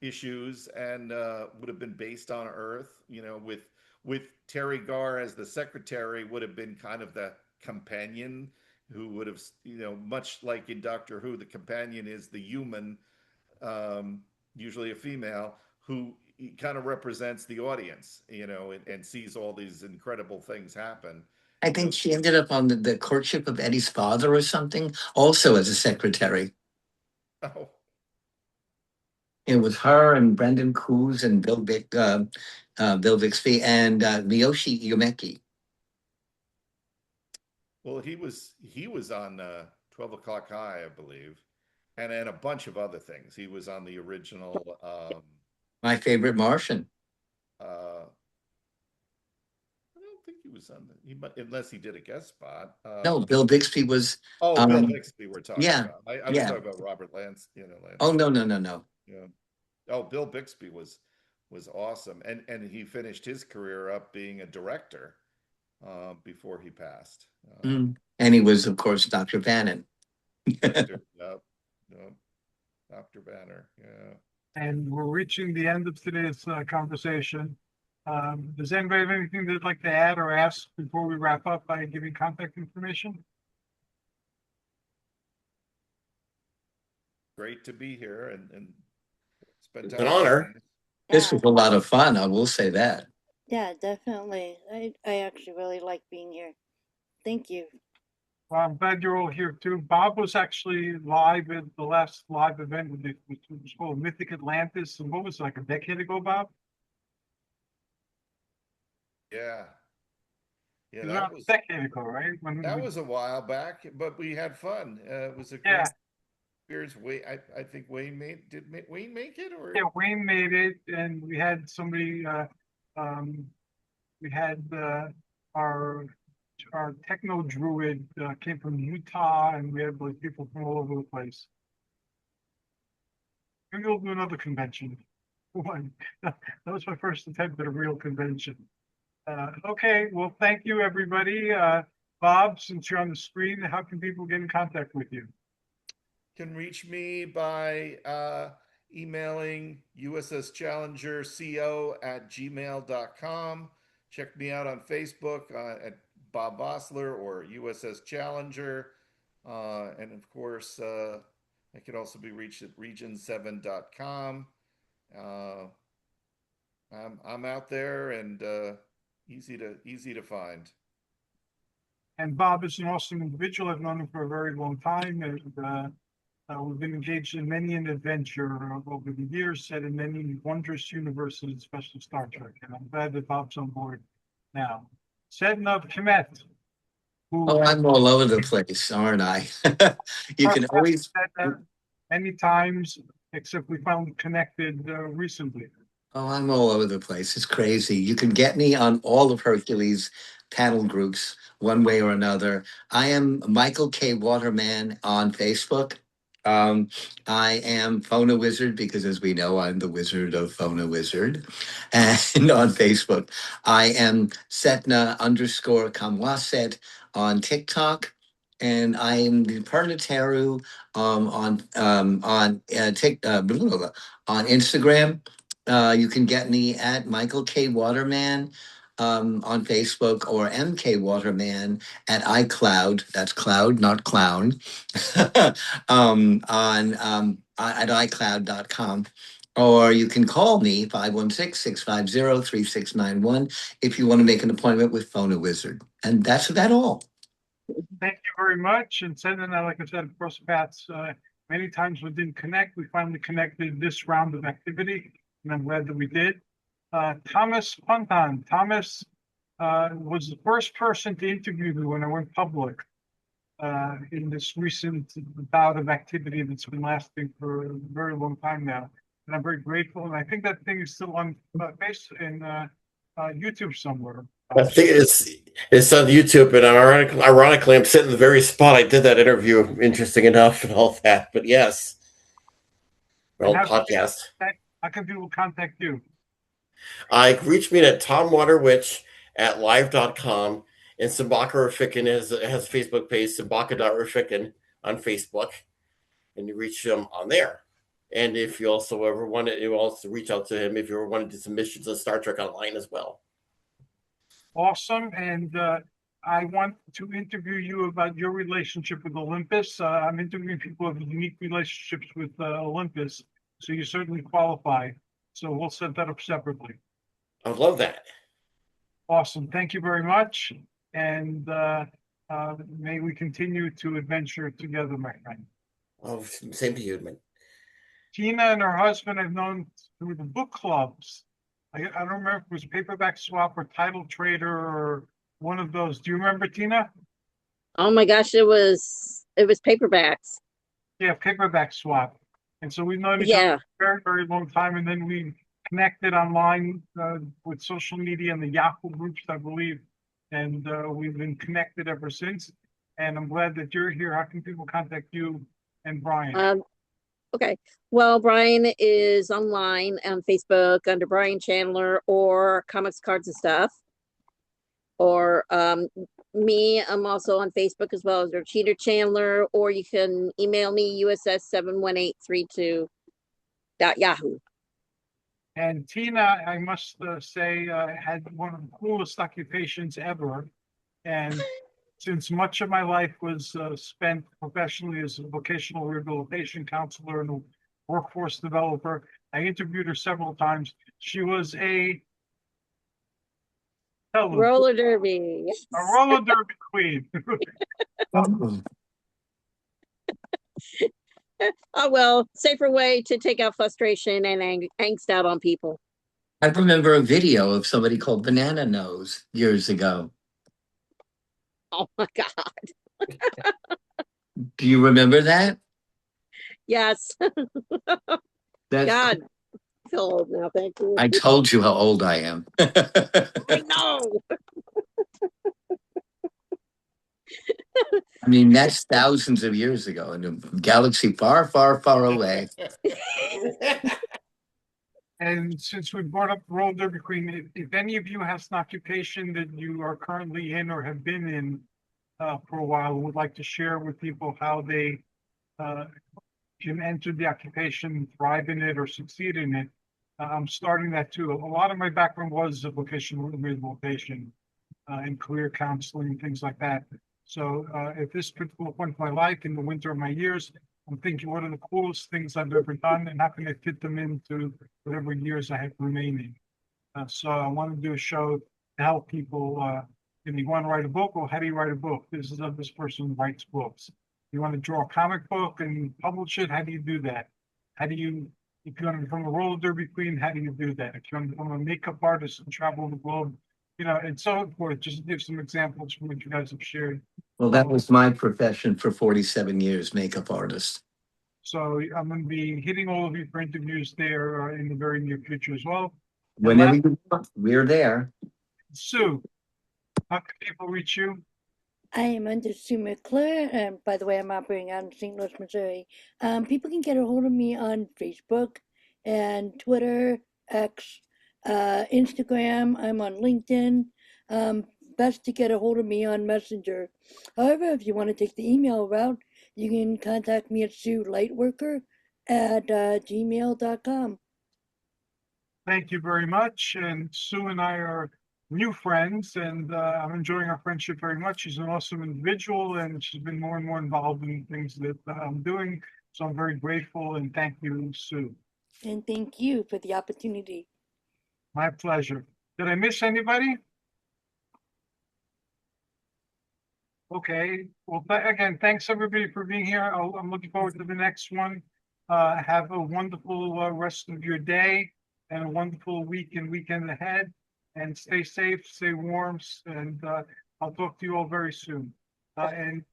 issues, and would have been based on Earth, you know, with Terry Garr as the secretary, would have been kind of the companion who would have, you know, much like in Doctor Who, the companion is the human, usually a female, who kind of represents the audience, you know, and sees all these incredible things happen. I You know, think she ended up on the courtship of Eddie's father or something, also as a secretary. oh, It was her and Brendan Coos and Bill Bixby and Miyoshi Yumeki. well, he was on 12 O'Clock High, I believe, and a bunch of other things. He was on the original. My favorite Martian. I don't think he was on the, he might, unless he did a guest spot. No, Bill Bixby was. Bill Bixby we're talking Yeah, about. I was yeah. talking about Robert Lance, you know. Lance. Oh no. Yeah. Oh, Bill Bixby was awesome, and he finished his career up being a director before he passed. And he was, of course, Dr. Bannon. Dr. Yep, yep, Dr. Banner. Yeah. And we're reaching the end of today's conversation. Does anybody have anything they'd like to add or ask before we wrap up by giving contact information? Great to be here and spend It's time. an honor. This Yeah, was a lot of fun, I will say that. yeah, definitely. I actually really like being here. Thank you. Well, I'm glad you're all here too. Bob was actually live at the last live event with it, which was called Mythic Atlantis. And what was it, like a decade ago, Bob? Yeah. Yeah, About a decade ago, right? that was a while back, but we had fun. It was a great yeah. experience. I think Wayne Wayne make it, or Yeah, Wayne made it, and we had somebody. We had our techno druid came from Utah, and we had like people from all over the place. Maybe we'll do another convention. That was my first attempt at a real convention. Okay, well, thank you, everybody. Bob, since you're on the screen, how can people get in contact with you? can reach me by emailing usschallengerco@gmail.com. Check me out on Facebook at Bob Vosseller or USS Challenger. And of course, I can also be reached at region7.com. I'm out there and easy to find. And Bob is an awesome individual. I've known him for a very long time, and we've been engaged in many an adventure over the years, set in many wondrous universes, especially Star Trek. And I'm glad that Bob's on board now. Setna of Khemet. Oh, I'm all over the place, aren't I? You can always. Many times, except we found connected recently. Oh, I'm all over the place. It's crazy. You can get me on all of Hercules panel groups one way or another. I am Michael K. Waterman on Facebook. I am Phono Wizard because, as we know, I'm the Wizard of Phono Wizard. And on Facebook, I am Setna _Kamwaset on TikTok. And I am the Pernateru on Instagram. You can get me at Michael K. Waterman on Facebook or MK Waterman at iCloud. That's cloud, not clown. At iCloud.com. Or you can call me 516-650-3691 if you want to make an appointment with Phono Wizard. And that's about all. Thank you very much. And Setna and I, like I said, across paths, many times we didn't connect. We finally connected this round of activity, and I'm glad that we did. Thomas Punton. Thomas was the first person to interview me when I went public. in this recent bout of activity that's been lasting for a very long time now. And I'm very grateful. And I think that thing is still on YouTube somewhere. I think it's on YouTube, and ironically, I'm sitting in the very spot I did that interview. Interesting enough, and all that. But yes, my own podcast. How can people contact you? Reach me at tomwaterwitch@live.com, and Sabaka Rafikin has a Facebook page, sabaka.rafikin on Facebook, and you reach him on there. And if you also ever wanted, you also reach out to him if you ever want to do submissions of Star Trek Online as well. Awesome. And I want to interview you about your relationship with Olympus. I'm interviewing people who have unique relationships with Olympus, so you certainly qualify. So we'll set that up separately. I would love that. Awesome. Thank you very much. And may we continue to adventure together, my friend. Oh, same to you, man. Tina and her husband I've known through the book clubs. I don't remember if it was Paperback Swap or Title Trader or one of those. Do you remember, Tina? Oh my gosh, it was paperbacks. Yeah, Paperback Swap. And so we've known each other for a very, very long time. And then we connected online with social media and the Yahoo groups, I believe. And we've been connected ever since. And I'm glad that you're here. How can people contact you and Brian? Okay. Well, Brian is online on Facebook under Brian Chandler or Comics, Cards, and Stuff. Or me, I'm also on Facebook as well as Cheater Chandler, or you can email me uss71832.yahoo. And Tina, I must say, had one of the coolest occupations ever. And since much of my life was spent professionally as a vocational rehabilitation counselor and a workforce developer, I interviewed her several times. She was a roller derby. Yes. A roller derby queen. Oh, well, safer way to take out frustration and angst out on people. I remember a video of somebody called Banana Nose years ago. Oh my God. Do you remember that? Yes. That's God, I feel old now. Thank you. I told you how old I am. I know. I mean, that's thousands of years ago in a galaxy far, far, far away. And since we brought up the roller derby queen, if any of you has an occupation that you are currently in or have been in for a while, would like to share with people how they can enter the occupation, thrive in it, or succeed in it, I'm starting that too. A lot of my background was vocational rehabilitation and career counseling, things like that. So at this particular point of my life, in the winter of my years, I'm thinking, what are the coolest things I've ever done, and how can I fit them into whatever years I have remaining? So I want to do a show to help people. If you want to write a book, well, how do you write a book? This is how this person writes books. You want to draw a comic book and publish it? How do you do that? How do you, if you want to become a roller derby queen, how do you do that? If you want to become a makeup artist and travel the globe, you know, and so forth. Just to give some examples from what you guys have shared. Well, that was my profession for 47 years, makeup artist. So I'm going to be hitting all of you for interviews there in the very near future as well. Whenever you want, we're there. Sue, how can people reach you? I am under Sue McClure, and by the way, I'm operating out in St. Louis, Missouri. People can get a hold of me on Facebook and Twitter, X, Instagram. I'm on LinkedIn. Best to get a hold of me on Messenger. However, if you want to take the email route, you can contact me at suelightworker@gmail.com. Thank you very much. And Sue and I are new friends, and I'm enjoying our friendship very much. She's an awesome individual, and she's been more and more involved in things that I'm doing. So I'm very grateful, and thank you, Sue. And thank you for the opportunity. My pleasure. Did I miss anybody? Okay. Well, again, thanks everybody for being here. I'm looking forward to the next one. Have a wonderful rest of your day and a wonderful week and weekend ahead. And stay safe, stay warm, and I'll talk to you all very soon. And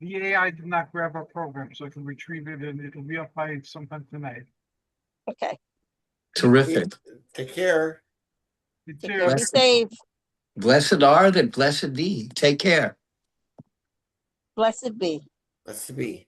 The AI did not grab our program, so I can retrieve it and it'll be up by sometime tonight. Okay. Terrific. Take care. You Take too. care. Be Bless- safe. Blessed are that blessed be. Take care. Blessed be. Let's be.